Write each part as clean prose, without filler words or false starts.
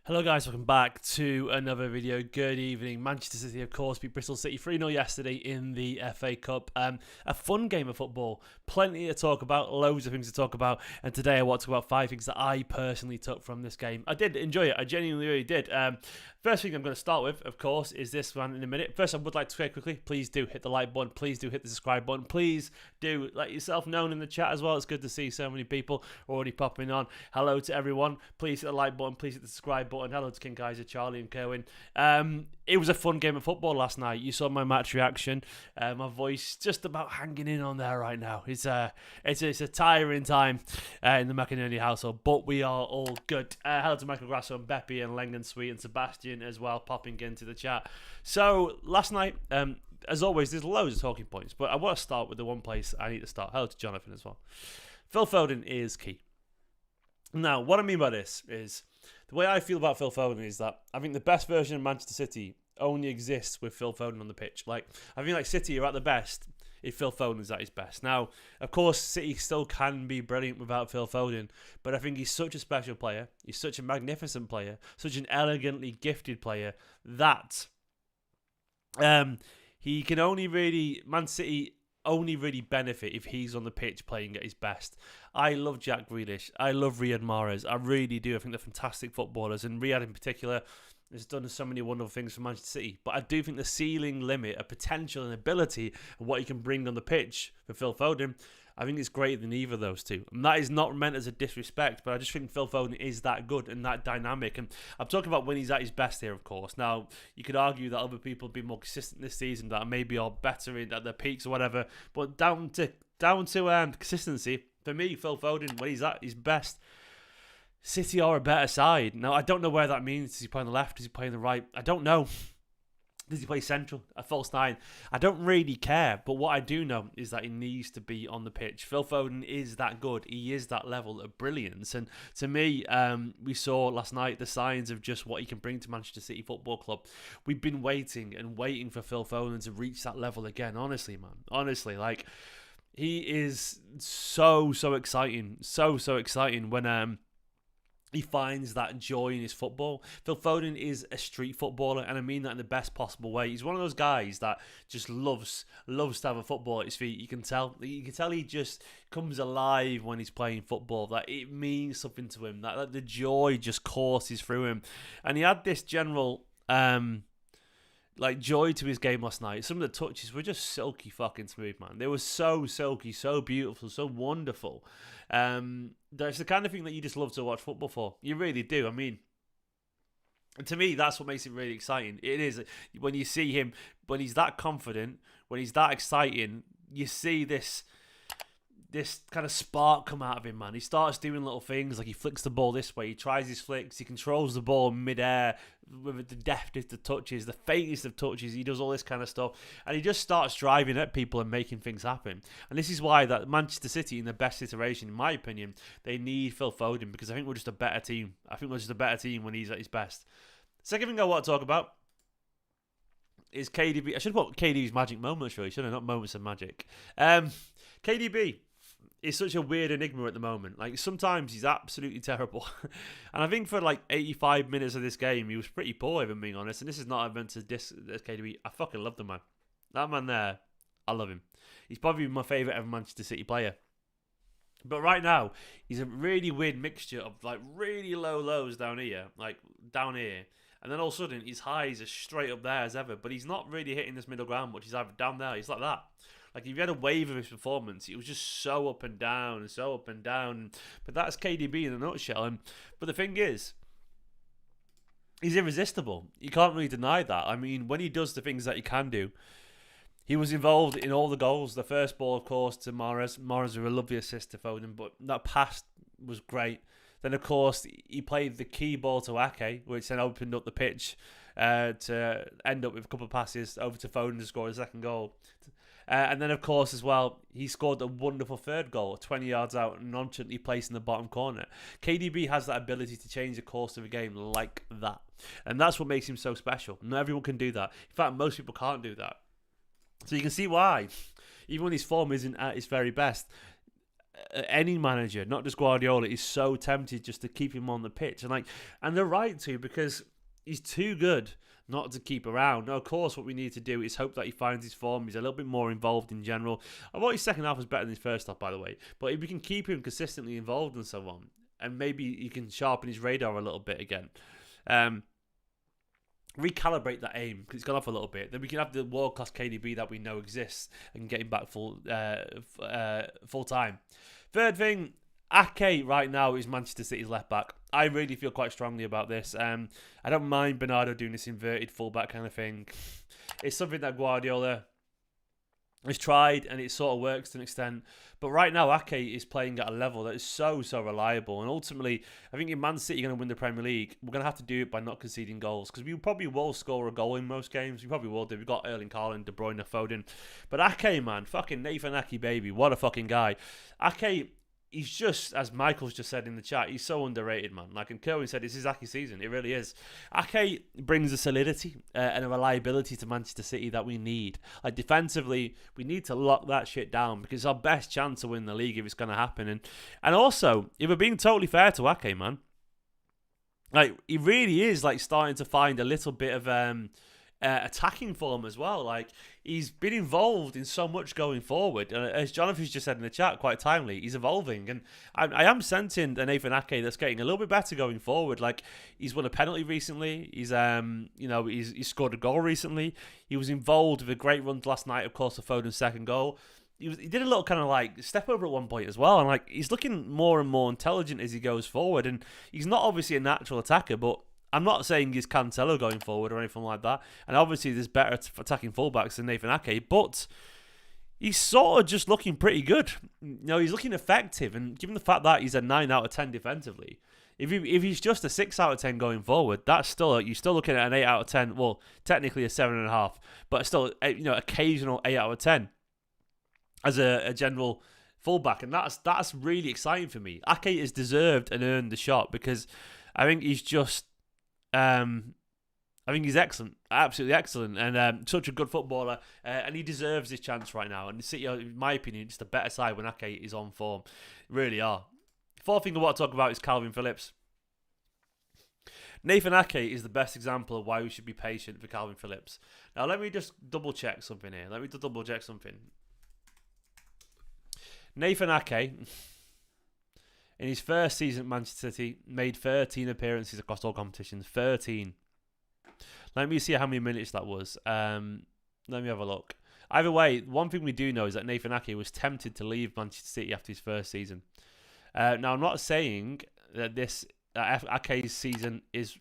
Hello guys, welcome back to another video. Good evening. Manchester City, of course, beat Bristol City 3-0 yesterday in the FA Cup. A fun game of football. Plenty to talk about, loads of things to talk about. And today I want to talk about 5 things that I personally took from this game. I did enjoy it. I genuinely really did. First thing I'm going to start with, of course, is this one in a minute. First, I would like to say quickly, please do hit the like button. Please do hit the subscribe button. Please do let yourself known in the chat as well. It's good to see so many people already popping on. Hello to everyone. Please hit the like button. Please hit the subscribe button. Hello to King Kaiser, Charlie and Kerwin. It was a fun game of football last night. You saw my match reaction. My voice just about hanging in on there right now. It's a tiring time in the McInerney household, but we are all good. Hello to Michael Grasso and Beppy and Lengen Sweet and Sebastian as well, popping into the chat. So last night, as always, there's loads of talking points, but I want to start with the one place I need to start. Hello to Jonathan as well. Phil Foden is key. Now, what I mean by this is, the way I feel about Phil Foden is that I think the best version of Manchester City only exists with Phil Foden on the pitch. I think City are at the best if Phil Foden is at his best. Now, of course, City still can be brilliant without Phil Foden, but I think he's such a special player. He's such a magnificent player, such an elegantly gifted player that he can only really, Man City only really benefit if he's on the pitch playing at his best. I love Jack Grealish. I love Riyad Mahrez. I really do. I think they're fantastic footballers, and Riyad in particular has done so many wonderful things for Manchester City. But I do think the ceiling limit of potential and ability and what he can bring on the pitch for Phil Foden, I think it's greater than either of those two. And that is not meant as a disrespect, but I just think Phil Foden is that good and that dynamic. And I'm talking about when he's at his best here, of course. Now, you could argue that other people have been more consistent this season, that maybe are better at their peaks or whatever. But down to consistency, for me, Phil Foden, when he's at his best, City are a better side. Now, I don't know where that means. Does he play on the left? Does he play on the right? I don't know. Does he play central? A false 9? I don't really care. But what I do know is that he needs to be on the pitch. Phil Foden is that good. He is that level of brilliance. And to me, we saw last night the signs of just what he can bring to Manchester City Football Club. We've been waiting and waiting for Phil Foden to reach that level again. Honestly, man. Honestly, he is so exciting. So exciting when he finds that joy in his football. Phil Foden is a street footballer, and I mean that in the best possible way. He's one of those guys that just loves to have a football at his feet. You can tell he just comes alive when he's playing football. That it means something to him. That the joy just courses through him, and he had this general joy to his game last night. Some of the touches were just silky fucking smooth, man. They were so silky, so beautiful, so wonderful. That's the kind of thing that you just love to watch football for. You really do. I mean, to me, that's what makes it really exciting. It is when you see him, when he's that confident, when he's that exciting, you see this kind of spark come out of him, man. He starts doing little things, like he flicks the ball this way, he tries his flicks, he controls the ball mid-air with the deftest of touches, the faintest of touches, he does all this kind of stuff, and he just starts driving at people and making things happen. And this is why that Manchester City, in the best iteration, in my opinion, they need Phil Foden, because I think we're just a better team. I think we're just a better team when he's at his best. Second thing I want to talk about is KDB. I should have put KDB's magic moments, really, shouldn't I? Not moments of magic. KDB is such a weird enigma at the moment. Sometimes he's absolutely terrible. And I think for 85 minutes of this game, he was pretty poor, if I'm being honest. And this is not meant to diss KDB. I fucking love the man. That man there, I love him. He's probably my favourite ever Manchester City player. But right now, he's a really weird mixture of really low lows down here. And then all of a sudden, his highs are straight up there as ever. But he's not really hitting this middle ground, which is either down there. He's like that. If you had a wave of his performance, it was just so up and down. But that's KDB in a nutshell. But the thing is, he's irresistible. You can't really deny that. I mean, when he does the things that he can do, he was involved in all the goals. The first ball, of course, to Mahrez. Mahrez with a lovely assist to Foden, but that pass was great. Then, of course, he played the key ball to Ake, which then opened up the pitch to end up with a couple of passes over to Foden to score the second goal. And then, of course, as well, he scored a wonderful third goal, 20 yards out, nonchalantly placed in the bottom corner. KDB has that ability to change the course of a game like that. And that's what makes him so special. Not everyone can do that. In fact, most people can't do that. So you can see why. Even when his form isn't at his very best, any manager, not just Guardiola, is so tempted just to keep him on the pitch. And they're right to, because he's too good not to keep around. Now, of course, what we need to do is hope that he finds his form. He's a little bit more involved in general. I thought his second half was better than his first half, by the way. But if we can keep him consistently involved and so on, and maybe he can sharpen his radar a little bit again, recalibrate that aim, because it's gone off a little bit, then we can have the world-class KDB that we know exists and get him back full time. Third thing, Ake right now is Manchester City's left back. I really feel quite strongly about this. I don't mind Bernardo doing this inverted fullback kind of thing. It's something that Guardiola has tried, and it sort of works to an extent. But right now, Ake is playing at a level that is so reliable. And ultimately, I think if Man City are going to win the Premier League, we're going to have to do it by not conceding goals. Because we probably will score a goal in most games. We probably will do. We've got Erling Haaland, De Bruyne, Foden. But Ake, man, fucking Nathan Ake, baby. What a fucking guy. Ake, he's just, as Michael's just said in the chat, he's so underrated, man. Like, and Kerwin said, it's his Ake season. It really is. Ake brings a solidity and a reliability to Manchester City that we need. Like, defensively, we need to lock that shit down, because it's our best chance to win the league if it's going to happen. And also, if we're being totally fair to Ake, man, like, he really is, like, starting to find a little bit of attacking form as well. Like, he's been involved in so much going forward, and as Jonathan's just said in the chat, quite timely, he's evolving, and I am sensing an Nathan Ake that's getting a little bit better going forward. Like, he's won a penalty recently, he's he's scored a goal recently, he was involved with a great run last night, of course, the Foden's second goal. He did a little kind of like step over at one point as well, and like, he's looking more and more intelligent as he goes forward, and he's not obviously a natural attacker, but I'm not saying he's Cancelo going forward or anything like that. And obviously there's better attacking fullbacks than Nathan Ake, but he's sort of just looking pretty good. You know, he's looking effective, and given the fact that he's a 9 out of 10 defensively, if he's just a 6 out of 10 going forward, that's still, you're still looking at an 8 out of 10. Well, technically a 7.5, but still, you know, occasional 8 out of 10 as a general fullback, and that's really exciting for me. Ake has deserved and earned the shot, because I think he's just I think he's excellent, absolutely excellent, and such a good footballer, and he deserves this chance right now. And City, in my opinion, just a better side when Ake is on form, really are. Fourth thing I want to talk about is Kalvin Phillips. Nathan Ake is the best example of why we should be patient for Kalvin Phillips. Now, let me just double check something here. Nathan Ake, in his first season at Manchester City, made 13 appearances across all competitions. 13. Let me see how many minutes that was. Let me have a look. Either way, one thing we do know is that Nathan Ake was tempted to leave Manchester City after his first season. Now, I'm not saying that this Ake's season is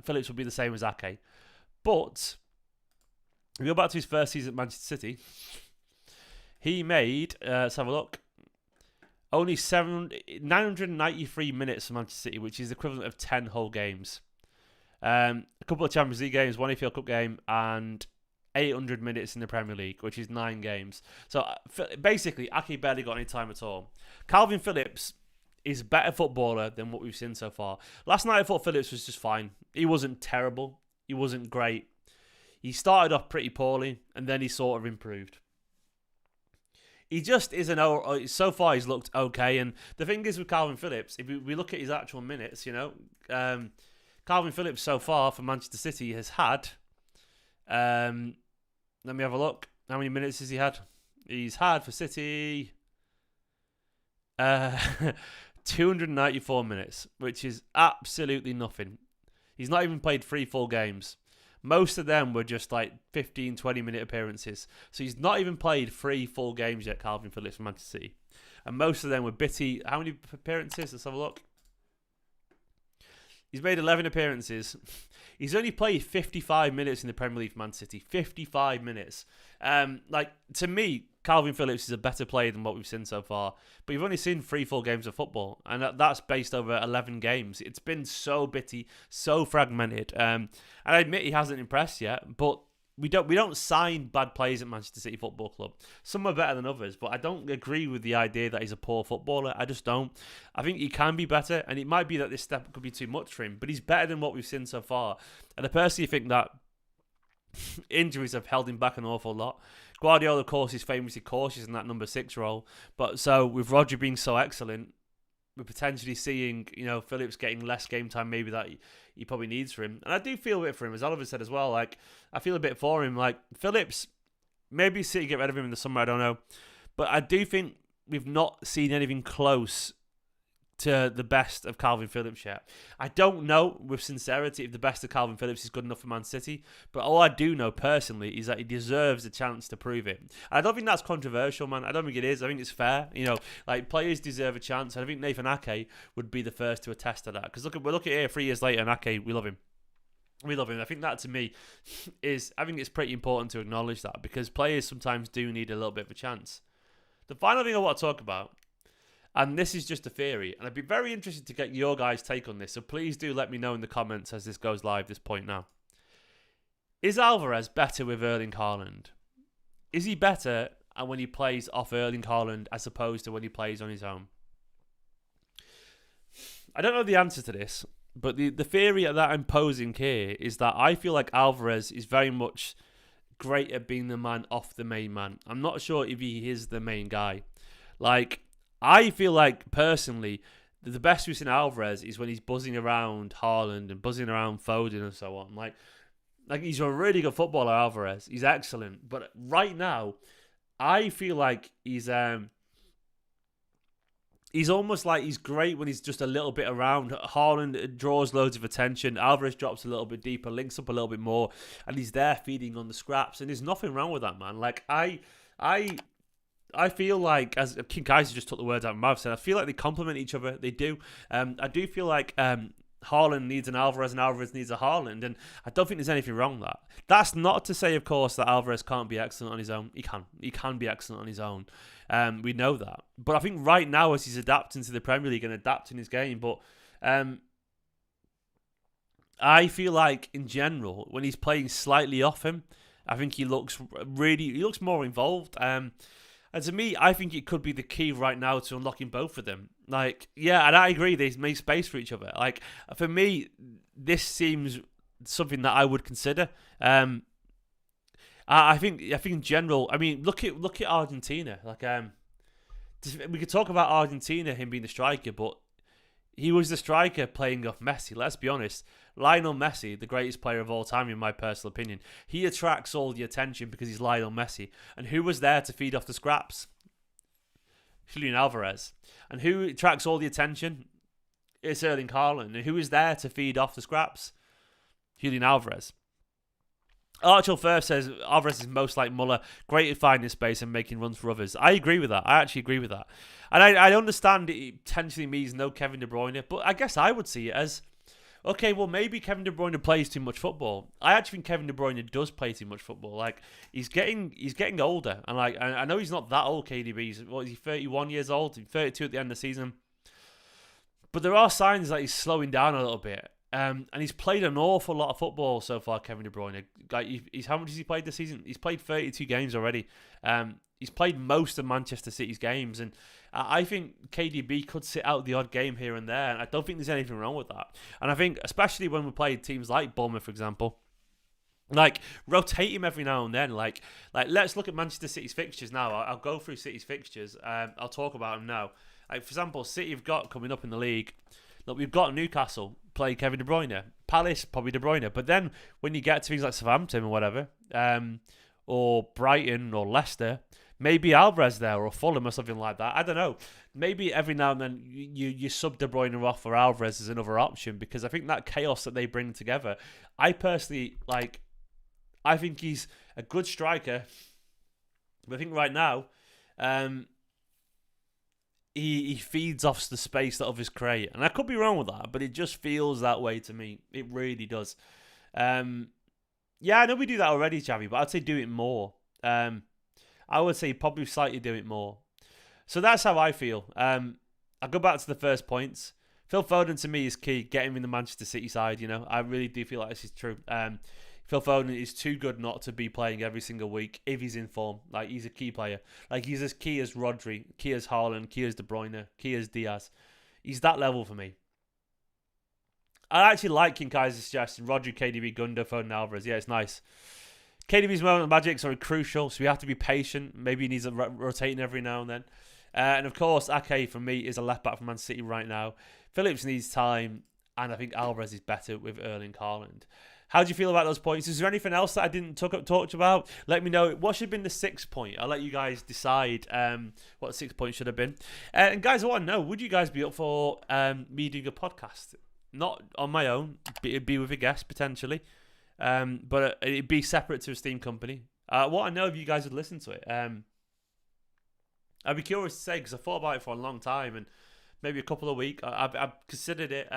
Phillips will be the same as Ake. But if we go back to his first season at Manchester City, he made, let's have a look, only 993 minutes for Manchester City, which is the equivalent of 10 whole games. A couple of Champions League games, one FA Cup game, and 800 minutes in the Premier League, which is 9 games. So basically, Ake barely got any time at all. Kalvin Phillips is a better footballer than what we've seen so far. Last night I thought Phillips was just fine. He wasn't terrible. He wasn't great. He started off pretty poorly, and then he sort of improved. He just isn't. So far, he's looked okay. And the thing is with Kalvin Phillips, if we look at his actual minutes, you know, Kalvin Phillips so far for Manchester City has had. Let me have a look. How many minutes has he had? He's had for City 294 minutes, which is absolutely nothing. He's not even played 3 full games. Most of them were just like 15, 20-minute appearances. So he's not even played 3 full games yet, Kalvin Phillips, for Manchester City. And most of them were bitty. How many appearances? Let's have a look. He's made 11 appearances. He's only played 55 minutes in the Premier League for Man City. 55 minutes. To me, Kalvin Phillips is a better player than what we've seen so far. But you've only seen 3 full games of football. And that's based over 11 games. It's been so bitty, so fragmented. And I admit he hasn't impressed yet. But we don't sign bad players at Manchester City Football Club. Some are better than others. But I don't agree with the idea that he's a poor footballer. I just don't. I think he can be better. And it might be that this step could be too much for him. But he's better than what we've seen so far. And I personally think that injuries have held him back an awful lot. Guardiola, of course, is famously cautious in that number 6 role. But so with Rodri being so excellent, we're potentially seeing, Phillips getting less game time maybe that he probably needs for him. And I do feel a bit for him, as Oliver said as well. Like, I feel a bit for him. Like, Phillips, maybe City get rid of him in the summer, I don't know. But I do think we've not seen anything close to the best of Kalvin Phillips yet. I don't know with sincerity if the best of Kalvin Phillips is good enough for Man City, but all I do know personally is that he deserves a chance to prove it. I don't think that's controversial, man. I don't think it is. I think it's fair. Like, players deserve a chance. And I think Nathan Ake would be the first to attest to that. Because we're looking here 3 years later, and Ake, we love him. We love him. I think that, to me, I think it's pretty important to acknowledge that, because players sometimes do need a little bit of a chance. The final thing I want to talk about, and this is just a theory, and I'd be very interested to get your guys' take on this, so please do let me know in the comments as this goes live, this point now. Is Alvarez better with Erling Haaland? Is he better when he plays off Erling Haaland as opposed to when he plays on his own? I don't know the answer to this, but the theory that I'm posing here is that I feel like Alvarez is very much great at being the man off the main man. I'm not sure if he is the main guy. Like, I feel like, personally, the best we've seen Alvarez is when he's buzzing around Haaland and buzzing around Foden and so on. Like he's a really good footballer, Alvarez. He's excellent. But right now, I feel like he's almost like he's great when he's just a little bit around. Haaland draws loads of attention. Alvarez drops a little bit deeper, links up a little bit more, and he's there feeding on the scraps. And there's nothing wrong with that, man. Like, I feel like, as King Kaiser just took the words out of my mouth, said, I feel like they complement each other. They do. I do feel like Haaland needs an Alvarez and Alvarez needs a Haaland, and I don't think there's anything wrong with that. That's not to say, of course, that Alvarez can't be excellent on his own. He can. He can be excellent on his own. We know that. But I think right now, as he's adapting to the Premier League and adapting his game, but I feel like, in general, when he's playing slightly off him, I think he looks more involved. And to me, I think it could be the key right now to unlocking both of them. Like, yeah, and I agree, they make space for each other. Like, for me, this seems something that I would consider. I think in general, I mean, look at Argentina. Like, we could talk about Argentina, him being the striker, but he was the striker playing off Messi. Let's be honest. Lionel Messi, the greatest player of all time, in my personal opinion, he attracts all the attention because he's Lionel Messi. And who was there to feed off the scraps? Julian Alvarez. And who attracts all the attention? It's Erling Haaland. And who is there to feed off the scraps? Julian Alvarez. Archel Firth says Alvarez is most like Muller, great at finding space and making runs for others. I agree with that. I actually agree with that. And I understand it potentially means no Kevin De Bruyne, but I guess I would see it as, okay, well, maybe Kevin De Bruyne plays too much football. I actually think Kevin De Bruyne does play too much football. Like, he's getting older, and like, I know he's not that old. KDB, he's 31 years old, 32 at the end of the season. But there are signs that he's slowing down a little bit. And he's played an awful lot of football so far, Kevin De Bruyne. Like, how much has he played this season? He's played 32 games already. He's played most of Manchester City's games, and I think KDB could sit out the odd game here and there, and I don't think there's anything wrong with that. And I think, especially when we play teams like Bournemouth, for example, like, rotate him every now and then. Like let's look at Manchester City's fixtures now. I'll go through City's fixtures. I'll talk about them now. Like, for example, City have got coming up in the league. Look, we've got Newcastle play Kevin De Bruyne, Palace probably De Bruyne, but then when you get to things like Southampton or whatever, or Brighton or Leicester, maybe Alvarez there or Fulham or something like that. I don't know. Maybe every now and then you sub De Bruyne off for Alvarez as another option, because I think that chaos that they bring together, I personally like. I think he's a good striker, but I think right now, He feeds off the space that others create. And I could be wrong with that, but it just feels that way to me. It really does. Yeah, I know we do that already, Xavi, but I'd say do it more. I would say probably slightly do it more. So that's how I feel. I'll go back to the first points. Phil Foden, to me, is key. Get him in the Manchester City side, you know. I really do feel like this is true. Phil Foden is too good not to be playing every single week if he's in form. Like, he's a key player. Like, he's as key as Rodri, key as Haaland, key as De Bruyne, key as Diaz. He's that level for me. I actually like King Kaiser's suggestion. Rodri, KDB, Gundo, Foden, Alvarez. Yeah, it's nice. KDB's moment of magic is very crucial, so we have to be patient. Maybe he needs a rotating every now and then. And of course, Ake for me is a left back for Man City right now. Phillips needs time, and I think Alvarez is better with Erling Haaland. How do you feel about those points? Is there anything else that I didn't talk about? Let me know. What should have been the 6th point? I'll let you guys decide what the 6th point should have been. And guys, I want to know, would you guys be up for me doing a podcast? Not on my own. It'd be with a guest, potentially. But it'd be separate to a Steam company. What I know if you guys would listen to it. I'd be curious to say, because I thought about it for a long time, and maybe a couple of weeks. I've considered it,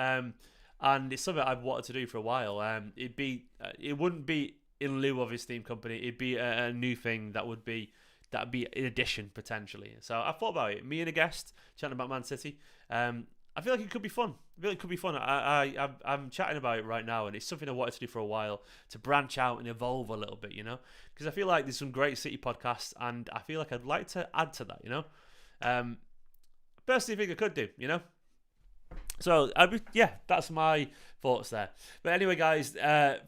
and it's something I've wanted to do for a while. It wouldn't be in lieu of his Steam company. It'd be a new thing that'd be in addition potentially. So I thought about it. Me and a guest chatting about Man City. I feel like it could be fun. I'm chatting about it right now, and it's something I wanted to do for a while, to branch out and evolve a little bit, because I feel like there's some great City podcasts, and I feel like I'd like to add to that, personally think I could do, So, that's my thoughts there. But anyway, guys,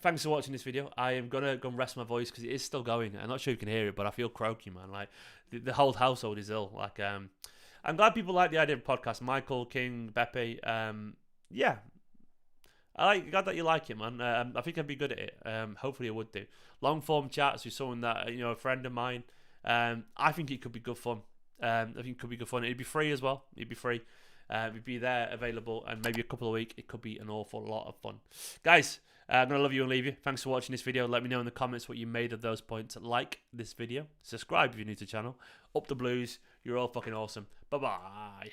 thanks for watching this video. I am going to go and rest my voice because it is still going. I'm not sure you can hear it, but I feel croaky, man. Like, the whole household is ill. Like, I'm glad people like the idea of podcast. Michael, King, Beppe, glad that you like it, man. I think I'd be good at it. Hopefully I would do. Long form chats with someone that, a friend of mine. I think it could be good fun. It'd be free as well. It'd be free. It'd be there, available, and maybe a couple of weeks. It could be an awful lot of fun. Guys, I'm going to love you and leave you. Thanks for watching this video. Let me know in the comments what you made of those points. Like this video. Subscribe if you're new to the channel. Up the Blues. You're all fucking awesome. Bye-bye.